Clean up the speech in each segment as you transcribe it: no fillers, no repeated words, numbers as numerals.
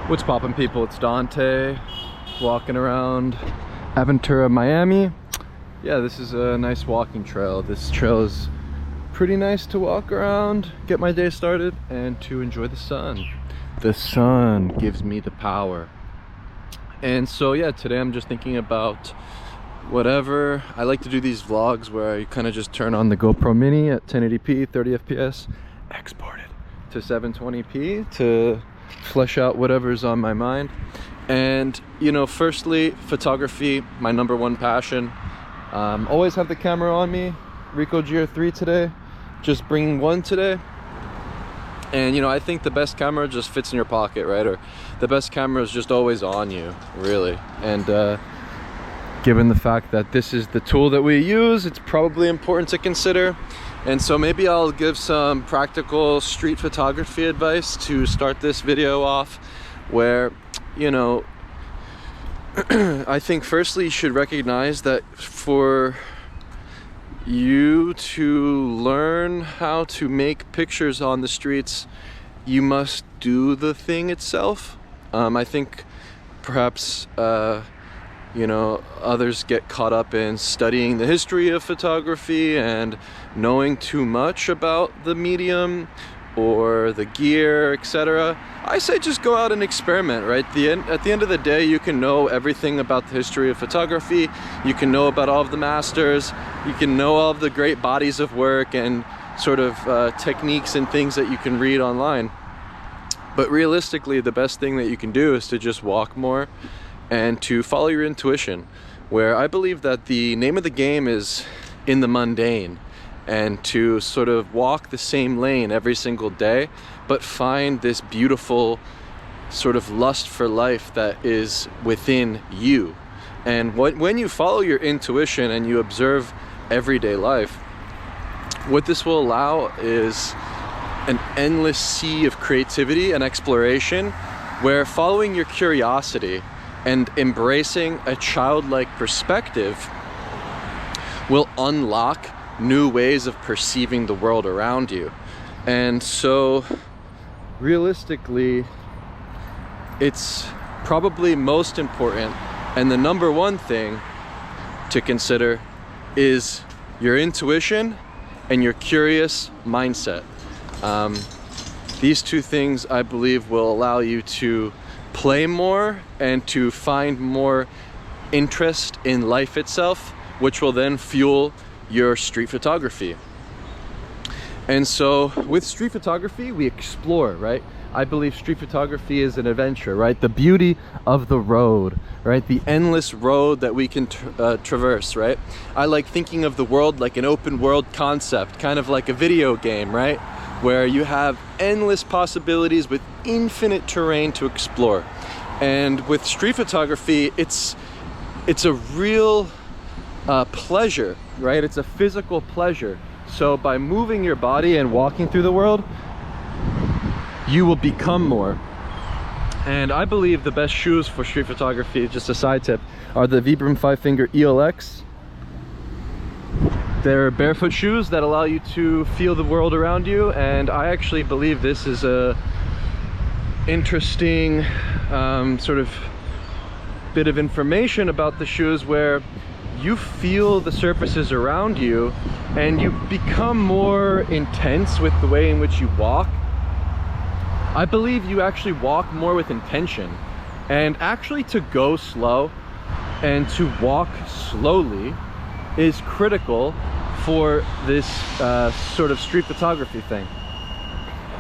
What's poppin', people? It's Dante walking around Aventura, Miami. Yeah, this is a nice walking trail. This trail is pretty nice to walk around, get my day started, and to enjoy the sun. The sun gives me the power. And so yeah, today I'm just thinking about whatever. I like to do these vlogs where I kind of just turn on the GoPro Mini at 1080p, 30 FPS, export it to 720p to flesh out whatever's on my mind. And you know, firstly, photography, my #1 passion. Always have the camera on me. Ricoh GR3 today, just bringing one today. And you know, I think the best camera just fits in your pocket, right? Or the best camera is just always on you, really. And given the fact that this is the tool that we use, it's probably important to consider. And so maybe I'll give some practical street photography advice to start this video off, where, you know, I think firstly you should recognize that for you to learn how to make pictures on the streets, you must do the thing itself. I think perhaps you know, others get caught up in studying the history of photography and knowing too much about the medium or the gear, etc. I say just go out and experiment, right? At the end of the day, you can know everything about the history of photography. You can know about all of the masters. You can know all of the great bodies of work and sort of techniques and things that you can read online. But realistically, the best thing that you can do is to just walk more and to follow your intuition, where I believe that the name of the game is in the mundane, and to sort of walk the same lane every single day, but find this beautiful sort of lust for life that is within you. And when you follow your intuition and you observe everyday life, what this will allow is an endless sea of creativity and exploration, where following your curiosity and embracing a childlike perspective will unlock new ways of perceiving the world around you. And so realistically, it's probably most important, and the #1 thing to consider is your intuition and your curious mindset. These two things, I believe, will allow you to play more and to find more interest in life itself, which will then fuel your street photography. And so with street photography, we explore, right? I believe street photography is an adventure, right? The beauty of the road, right? The endless road that we can traverse, right? I like thinking of the world like an open world concept, kind of like a video game, right? Where you have endless possibilities with infinite terrain to explore. And with street photography, it's a real pleasure, right? It's a physical pleasure. So by moving your body and walking through the world, you will become more. And I believe the best shoes for street photography, just a side tip, are the Vibram 5-Finger ELX. They're barefoot shoes that allow you to feel the world around you, and I actually believe this is a interesting sort of bit of information about the shoes, where you feel the surfaces around you and you become more intense with the way in which you walk. I believe you actually walk more with intention, and actually to go slow and to walk slowly is critical for this sort of street photography thing.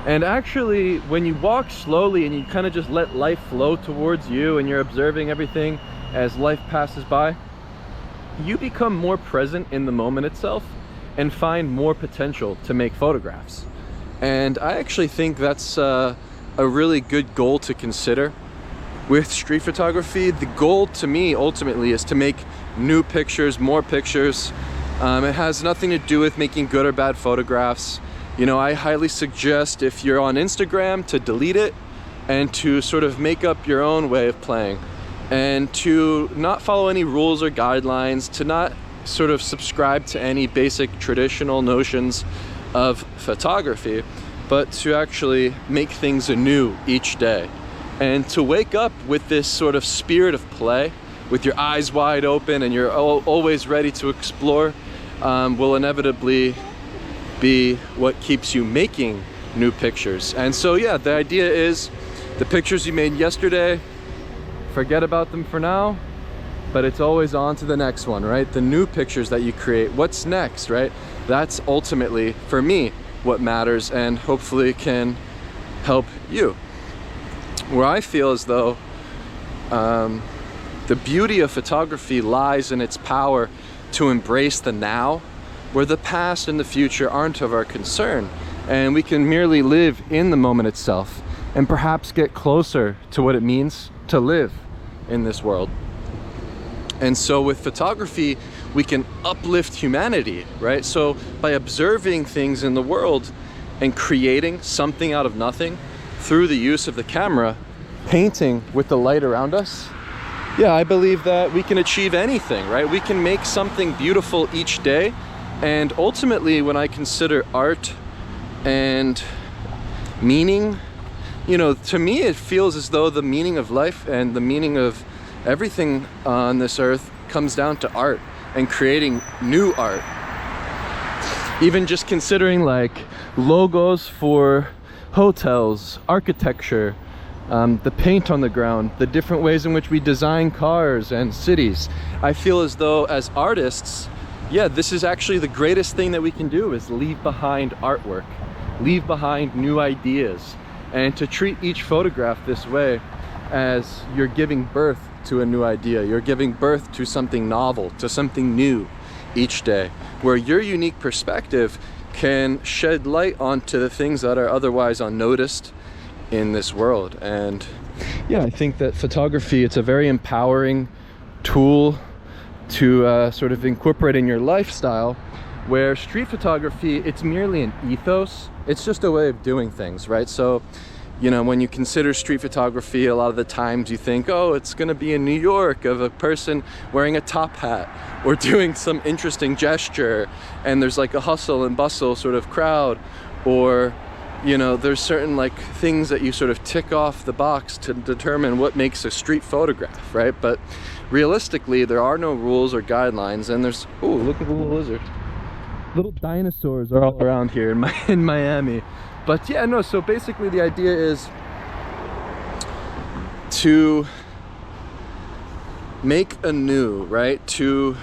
And actually, when you walk slowly and you kind of just let life flow towards you and you're observing everything as life passes by, you become more present in the moment itself and find more potential to make photographs. And I actually think that's a really good goal to consider with street photography. The goal to me ultimately is to make new pictures, more pictures. It has nothing to do with making good or bad photographs. You know, I highly suggest, if you're on Instagram, to delete it and to sort of make up your own way of playing, and to not follow any rules or guidelines, to not sort of subscribe to any basic traditional notions of photography, but to actually make things anew each day. And to wake up with this sort of spirit of play, with your eyes wide open and you're always ready to explore, will inevitably be what keeps you making new pictures. And so yeah, the idea is the pictures you made yesterday, forget about them for now, but it's always on to the next one, right? The new pictures that you create, what's next, right? That's ultimately, for me, what matters and hopefully can help you. Where I feel as though the beauty of photography lies in its power to embrace the now, where the past and the future aren't of our concern, and we can merely live in the moment itself and perhaps get closer to what it means to live in this world. And so with photography, we can uplift humanity, right? So by observing things in the world and creating something out of nothing through the use of the camera, painting with the light around us, yeah, I believe that we can achieve anything, right? We can make something beautiful each day. And ultimately, when I consider art and meaning, you know, to me it feels as though the meaning of life and the meaning of everything on this earth comes down to art and creating new art. Even just considering like logos for hotels, architecture, the paint on the ground, the different ways in which we design cars and cities. I feel as though as artists, yeah, this is actually the greatest thing that we can do, is leave behind artwork, leave behind new ideas, and to treat each photograph this way as you're giving birth to a new idea. You're giving birth to something novel, to something new each day, where your unique perspective can shed light onto the things that are otherwise unnoticed in this world. And yeah, I think that photography, it's a very empowering tool to sort of incorporate in your lifestyle, where street photography, it's merely an ethos. It's just a way of doing things, right? So, you know, when you consider street photography, a lot of the times you think, oh, it's gonna be in New York of a person wearing a top hat or doing some interesting gesture, and there's like a hustle and bustle sort of crowd, or, you know, there's certain like things that you sort of tick off the box to determine what makes a street photograph, right? But realistically, there are no rules or guidelines, and there's, oh, look at the little lizard. Little dinosaurs are all around here in Miami. But yeah, no, so basically the idea is to make anew, right? To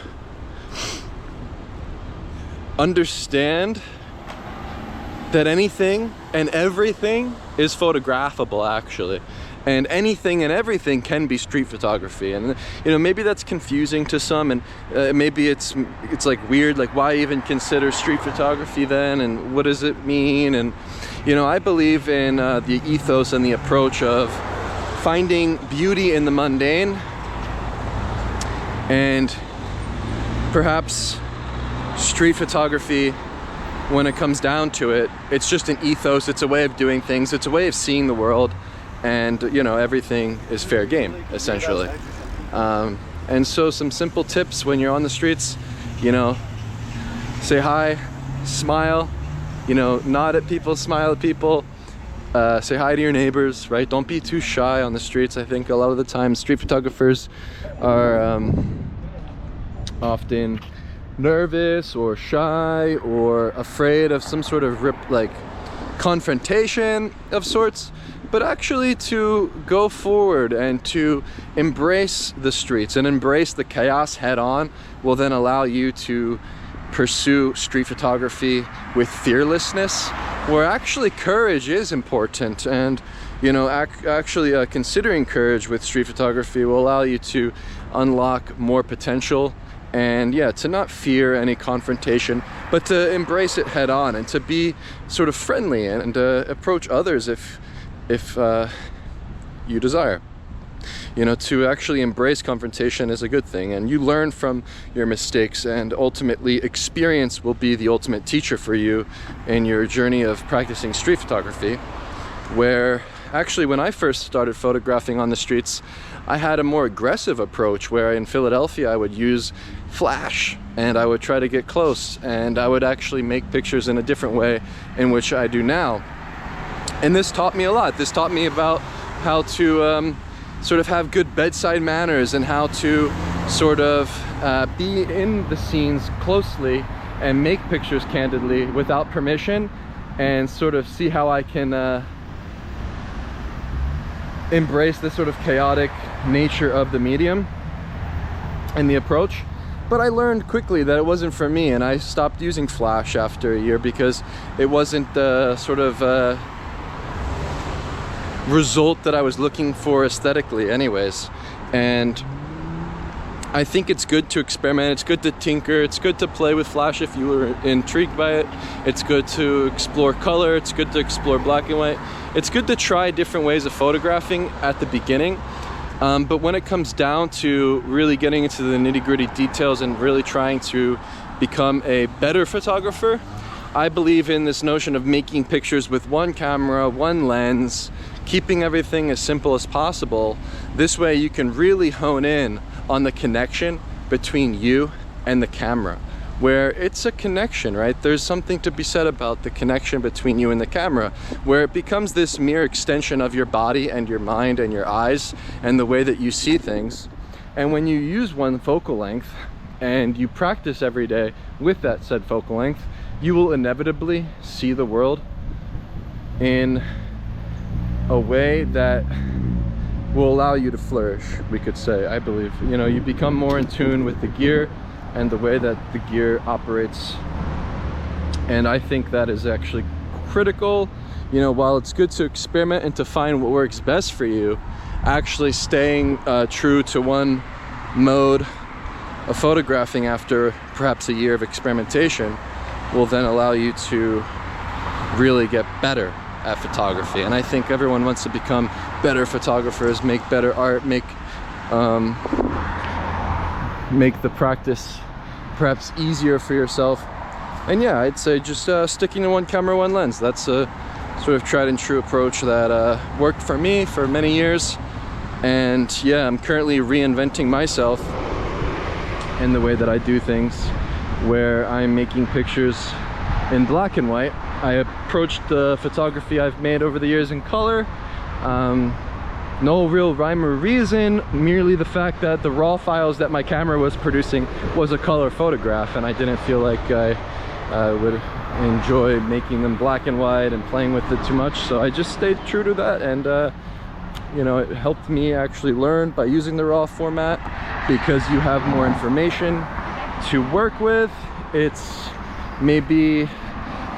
understand that anything and everything is photographable, actually. And anything and everything can be street photography. And you know, maybe that's confusing to some, and maybe it's like weird, like why even consider street photography then, and what does it mean? And you know, I believe in the ethos and the approach of finding beauty in the mundane, and perhaps street photography, when it comes down to it, it's just an ethos, it's a way of doing things, it's a way of seeing the world. And you know, everything is fair game, essentially. And so some simple tips when you're on the streets, you know, say hi, smile, you know, nod at people, smile at people, say hi to your neighbors, right? Don't be too shy on the streets. I think a lot of the time street photographers are often nervous or shy or afraid of some sort of confrontation of sorts. But actually to go forward and to embrace the streets and embrace the chaos head on will then allow you to pursue street photography with fearlessness, where actually courage is important. And you know, actually considering courage with street photography will allow you to unlock more potential, and yeah, to not fear any confrontation, but to embrace it head on and to be sort of friendly and approach others if you desire. You know, to actually embrace confrontation is a good thing, and you learn from your mistakes, and ultimately experience will be the ultimate teacher for you in your journey of practicing street photography. Where actually, when I first started photographing on the streets, I had a more aggressive approach, where in Philadelphia I would use flash and I would try to get close, and I would actually make pictures in a different way in which I do now. And this taught me a lot. This taught me about how to sort of have good bedside manners, and how to sort of be in the scenes closely and make pictures candidly without permission, and sort of see how I can embrace this sort of chaotic nature of the medium and the approach. But I learned quickly that it wasn't for me, and I stopped using flash after a year because it wasn't the sort of result that I was looking for aesthetically anyways. And I think it's good to experiment, it's good to tinker, it's good to play with flash if you were intrigued by it. It's good to explore color, it's good to explore black and white. It's good to try different ways of photographing at the beginning. But when it comes down to really getting into the nitty-gritty details and really trying to become a better photographer, I believe in this notion of making pictures with one camera, one lens, keeping everything as simple as possible. This way you can really hone in on the connection between you and the camera, where it's a connection, right? There's something to be said about the connection between you and the camera, where it becomes this mere extension of your body and your mind and your eyes and the way that you see things. And when you use one focal length and you practice every day with that said focal length, you will inevitably see the world in a way that will allow you to flourish, we could say, I believe. You know, you become more in tune with the gear and the way that the gear operates. And I think that is actually critical. You know, while it's good to experiment and to find what works best for you, actually staying true to one mode of photographing after perhaps a year of experimentation will then allow you to really get better at photography. And I think everyone wants to become better photographers, make better art, make the practice perhaps easier for yourself. And yeah, I'd say just sticking to one camera, one lens. That's a sort of tried and true approach that worked for me for many years. And yeah, I'm currently reinventing myself in the way that I do things, where I'm making pictures in black and white. I approached the photography I've made over the years in color. No real rhyme or reason, merely the fact that the raw files that my camera was producing was a color photograph, and I didn't feel like I would enjoy making them black and white and playing with it too much. So I just stayed true to that, and you know, it helped me actually learn by using the raw format, because you have more information to work with. It's maybe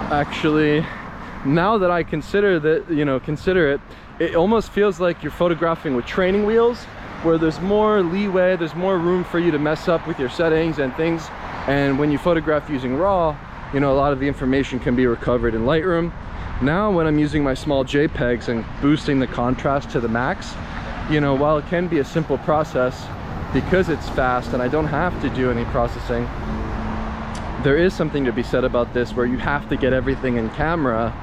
actually, now that I consider that, you know, it almost feels like you're photographing with training wheels, where there's more leeway, there's more room for you to mess up with your settings and things. And when you photograph using RAW, you know, a lot of the information can be recovered in Lightroom. Now when I'm using my small JPEGs and boosting the contrast to the max, you know, while it can be a simple process because it's fast and I don't have to do any processing, there is something to be said about this, where you have to get everything in camera,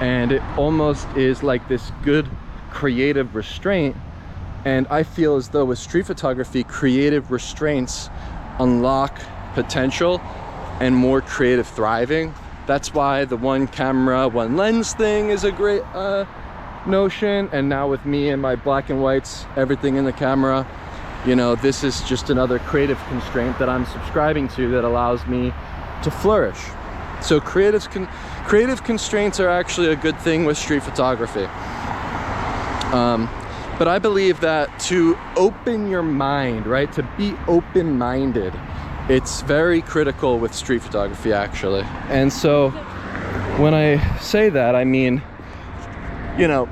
and it almost is like this good creative restraint. And I feel as though with street photography, creative restraints unlock potential and more creative thriving. That's why the one camera, one lens thing is a great notion. And now with me and my black and whites, everything in the camera, you know, this is just another creative constraint that I'm subscribing to that allows me to flourish. So creative constraints are actually a good thing with street photography. But I believe that to open your mind, right, to be open-minded, it's very critical with street photography actually. And so when I say that, I mean, you know,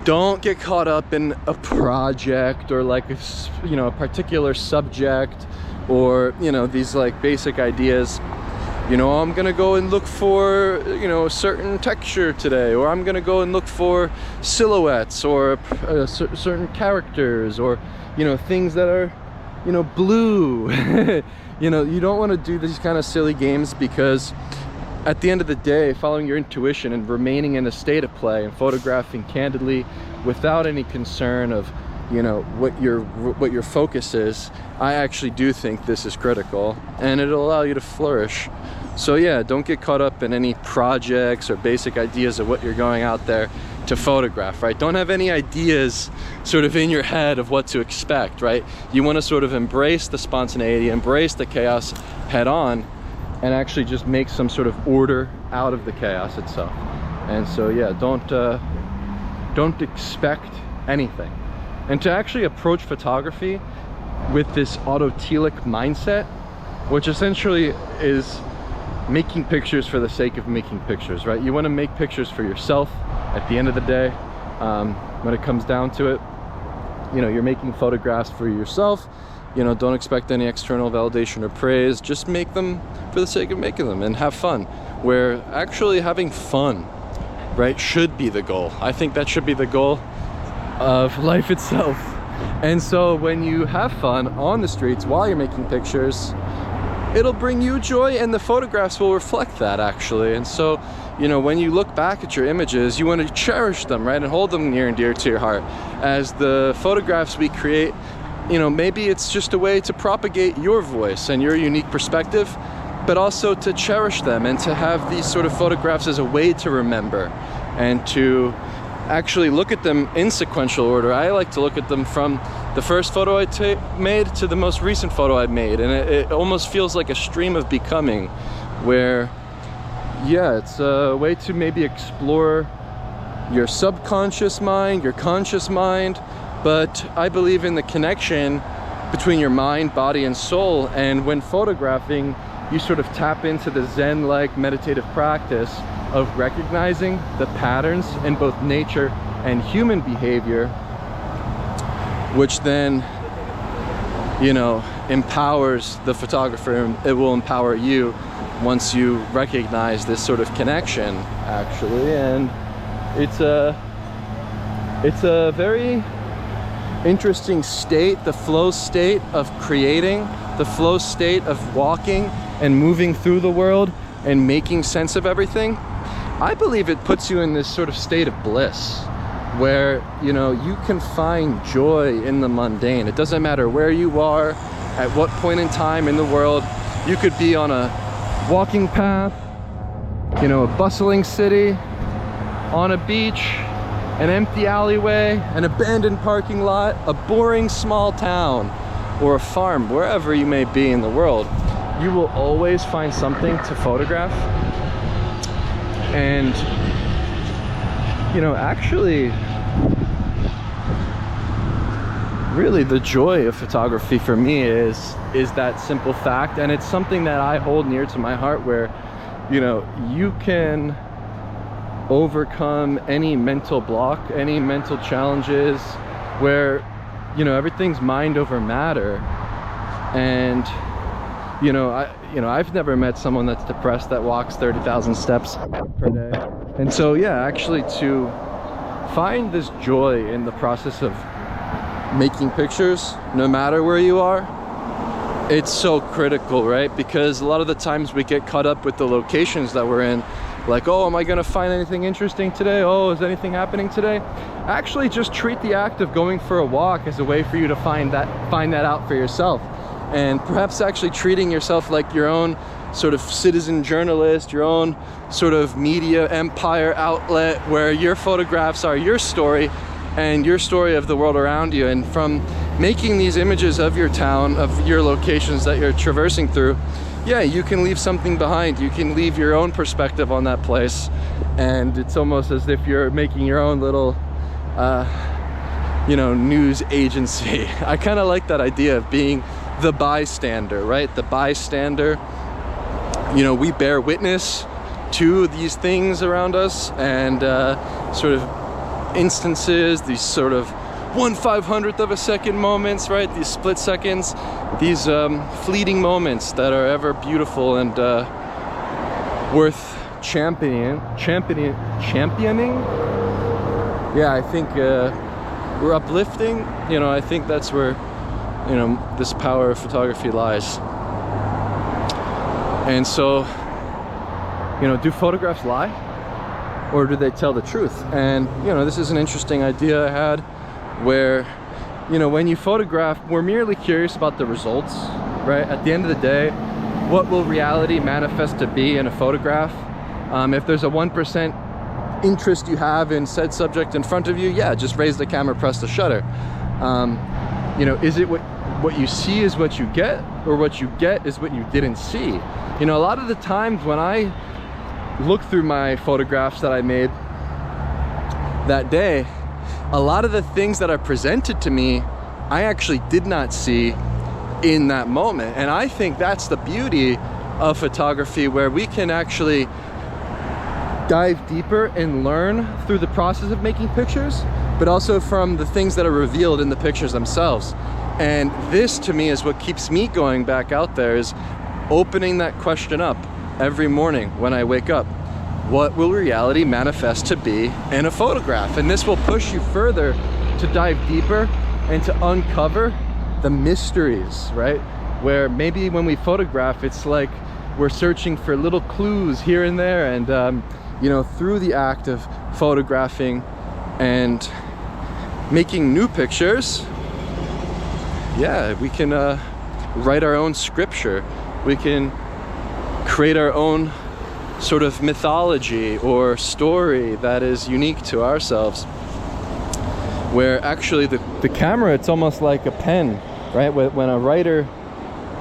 don't get caught up in a project or like, you know, a particular subject, or, you know, these like basic ideas. You know, I'm gonna go and look for, you know, a certain texture today, or I'm gonna go and look for silhouettes or certain characters, or, you know, things that are, you know, blue. You know, you don't want to do these kind of silly games, because at the end of the day, following your intuition and remaining in a state of play and photographing candidly without any concern of, you know, what your focus is, I actually do think this is critical, and it'll allow you to flourish So yeah, don't get caught up in any projects or basic ideas of what you're going out there to photograph, right? Don't have any ideas sort of in your head of what to expect, right? You want to sort of embrace the spontaneity, embrace the chaos head on, and actually just make some sort of order out of the chaos itself. And so yeah, don't expect anything. And to actually approach photography with this autotelic mindset, which essentially is making pictures for the sake of making pictures, right? You want to make pictures for yourself at the end of the day. When it comes down to it, you know, you're making photographs for yourself. You know, don't expect any external validation or praise. Just make them for the sake of making them and have fun, where actually having fun, right, should be the goal. I think that should be the goal of life itself. And so when you have fun on the streets while you're making pictures, it'll bring you joy, and the photographs will reflect that actually. And so, you know, when you look back at your images, you want to cherish them, right, and hold them near and dear to your heart. As the photographs we create, you know, maybe it's just a way to propagate your voice and your unique perspective, but also to cherish them and to have these sort of photographs as a way to remember and to actually look at them in sequential order. I like to look at them from the first photo I made to the most recent photo I made, and it almost feels like a stream of becoming, where yeah, it's a way to maybe explore your subconscious mind, your conscious mind, but I believe in the connection between your mind, body, and soul. And when photographing, you sort of tap into the Zen-like meditative practice of recognizing the patterns in both nature and human behavior, which then, you know, empowers the photographer. It will empower you once you recognize this sort of connection, actually. And it's a very interesting state, the flow state of creating, the flow state of walking and moving through the world and making sense of everything. I believe it puts you in this sort of state of bliss where, you know, you can find joy in the mundane. It doesn't matter where you are, at what point in time in the world. You could be on a walking path, you know, a bustling city, on a beach, an empty alleyway, an abandoned parking lot, a boring small town, or a farm, wherever you may be in the world. You will always find something to photograph. And, you know, actually, really the joy of photography for me is that simple fact. And it's something that I hold near to my heart, where, you know, you can overcome any mental block, any mental challenges, where, you know, everything's mind over matter. And, you know, I've never met someone that's depressed that walks 30,000 steps per day. And so, yeah, actually to find this joy in the process of making pictures, no matter where you are, it's so critical, right? Because a lot of the times we get caught up with the locations that we're in, like, oh, am I gonna find anything interesting today? Oh, is anything happening today? Actually, just treat the act of going for a walk as a way for you to find that out for yourself. And perhaps actually treating yourself like your own sort of citizen journalist, your own sort of media empire outlet, where your photographs are your story and your story of the world around you. And from making these images of your town, of your locations that you're traversing through, yeah, you can leave something behind. You can leave your own perspective on that place. And it's almost as if you're making your own little, you know, news agency. I kind of like that idea of being the bystander, right? The bystander. You know, we bear witness to these things around us, and sort of instances, these sort of 1/500th of a second moments, right? These split seconds, these fleeting moments that are ever beautiful and worth championing. Yeah, I think we're uplifting. You know, I think that's where, you know, this power of photography lies. And so, you know, do photographs lie, or do they tell the truth? And, you know, this is an interesting idea I had, where, you know, when you photograph, we're merely curious about the results, right? At the end of the day, what will reality manifest to be in a photograph? If there's a 1% interest you have in said subject in front of you, yeah, just raise the camera, press the shutter. You know, is it what you see is what you get, or what you get is what you didn't see? You know, a lot of the times when I look through my photographs that I made that day, a lot of the things that are presented to me, I actually did not see in that moment. And I think that's the beauty of photography, where we can actually dive deeper and learn through the process of making pictures, but also from the things that are revealed in the pictures themselves. And this, to me, is what keeps me going back out there, is opening that question up every morning when I wake up. What will reality manifest to be in a photograph? And this will push you further to dive deeper and to uncover the mysteries, right? Where maybe when we photograph, it's like we're searching for little clues here and there. And you know, through the act of photographing and making new pictures, yeah, we can write our own scripture. We can create our own sort of mythology or story that is unique to ourselves, where actually the camera, it's almost like a pen, right? When a writer,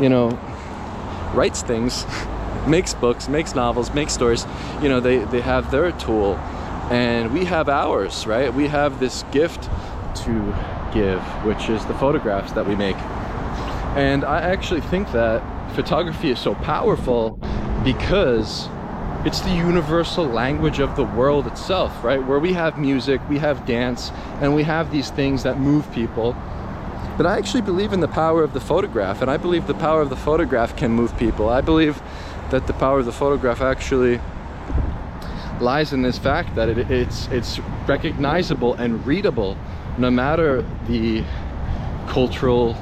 you know, writes things, makes books, makes novels, makes stories, you know, they have their tool, and we have ours, right? We have this gift to give, which is the photographs that we make. And I actually think that photography is so powerful because it's the universal language of the world itself, right? Where we have music, we have dance, and we have these things that move people. But I actually believe in the power of the photograph, and I believe the power of the photograph can move people. I believe that the power of the photograph actually lies in this fact that it's recognizable and readable, no matter the cultural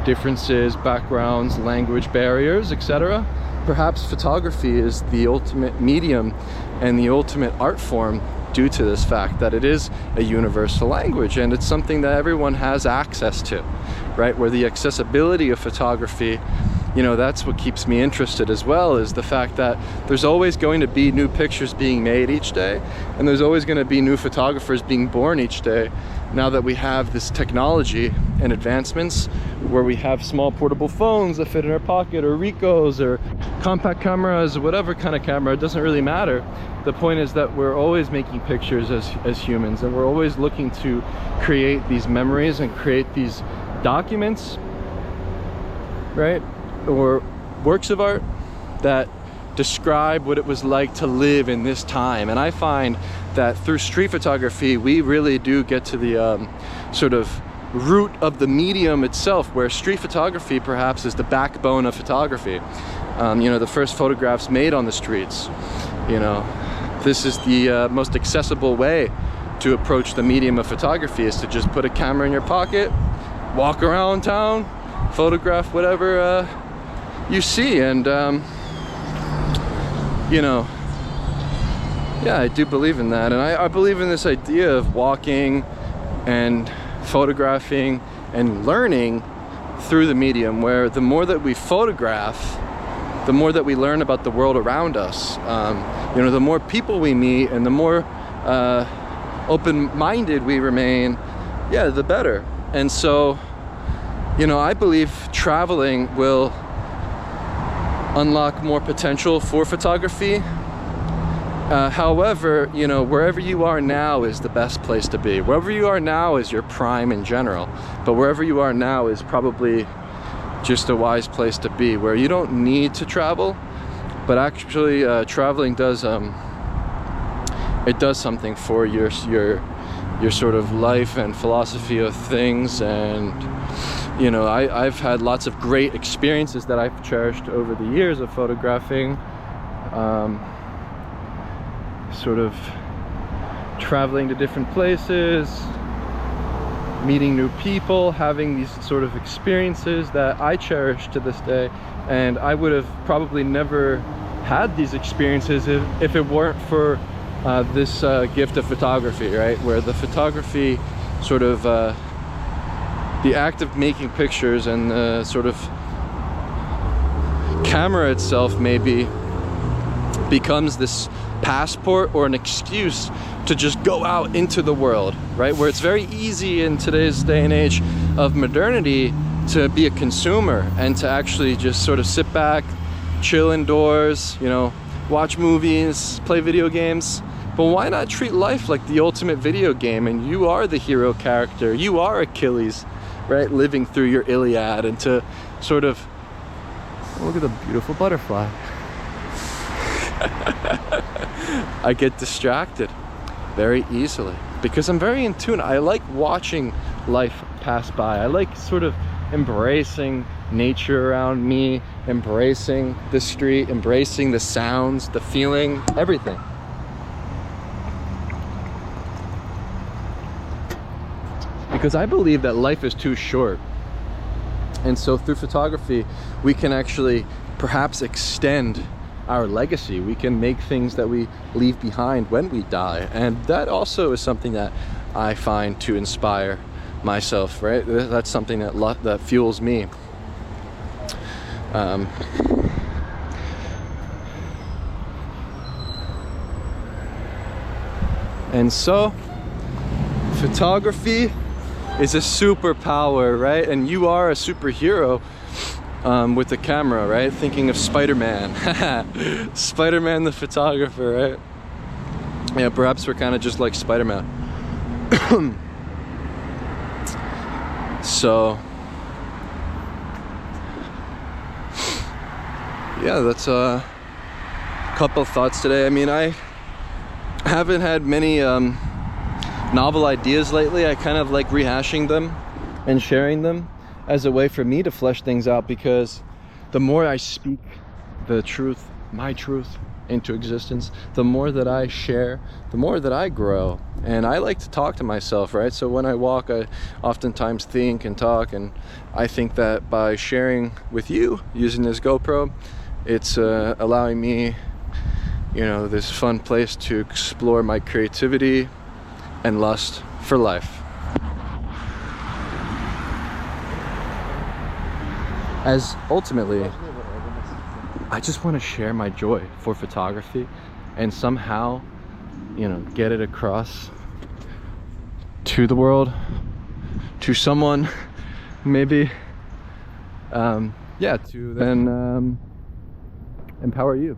differences, backgrounds, language barriers, etc. Perhaps photography is the ultimate medium and the ultimate art form due to this fact that it is a universal language, and it's something that everyone has access to, right? Where the accessibility of photography, you know, that's what keeps me interested as well, is the fact that there's always going to be new pictures being made each day, and there's always going to be new photographers being born each day, now that we have this technology and advancements where we have small portable phones that fit in our pocket, or Ricos, or compact cameras, or whatever kind of camera, it doesn't really matter. The point is that we're always making pictures as humans, and we're always looking to create these memories and create these documents, right? Or works of art that describe what it was like to live in this time. And I find that through street photography, we really do get to the sort of root of the medium itself, where street photography perhaps is the backbone of photography. You know, the first photographs made on the streets, you know, this is the most accessible way to approach the medium of photography, is to just put a camera in your pocket, walk around town, photograph whatever you see. And you know, yeah, I do believe in that. And I believe in this idea of walking and photographing and learning through the medium, where the more that we photograph, the more that we learn about the world around us. You know, the more people we meet and the more open-minded we remain, yeah, the better. And so, you know, I believe traveling will unlock more potential for photography. However, you know, wherever you are now is the best place to be. Wherever you are now is your prime in general, but wherever you are now is probably just a wise place to be, where you don't need to travel, but actually traveling does it does something for your sort of life and philosophy of things. And you know, I've had lots of great experiences that I've cherished over the years of photographing, sort of traveling to different places, meeting new people, having these sort of experiences that I cherish to this day. And I would have probably never had these experiences if it weren't for this gift of photography, right? Where the photography sort of the act of making pictures and sort of camera itself maybe becomes this passport or an excuse to just go out into the world, right? Where it's very easy in today's day and age of modernity to be a consumer and to actually just sort of sit back, chill indoors, you know, watch movies, play video games. But why not treat life like the ultimate video game, and you are the hero character, you are Achilles, right? Living through your Iliad, and to sort of, oh, look at the beautiful butterfly. I get distracted very easily because I'm very in tune. I like watching life pass by. I like sort of embracing nature around me, embracing the street, embracing the sounds, the feeling, everything. Because I believe that life is too short. And so through photography, we can actually perhaps extend our legacy. We can make things that we leave behind when we die. And that also is something that I find to inspire myself, right? That's something that fuels me. And so photography is a superpower, right? And you are a superhero with the camera, right? Thinking of Spider-Man. Spider-Man the photographer, right? Yeah, perhaps we're kind of just like Spider-Man. So yeah, that's a couple thoughts today. I mean, I haven't had many novel ideas lately. I kind of like rehashing them and sharing them as a way for me to flesh things out, because the more I speak the truth, my truth, into existence, the more that I share, the more that I grow. And I like to talk to myself, right? So when I walk, I oftentimes think and talk, and I think that by sharing with you using this GoPro, it's allowing me, you know, this fun place to explore my creativity and lust for life. As ultimately, I just want to share my joy for photography and somehow, you know, get it across to the world, to someone, maybe, yeah, to then empower you.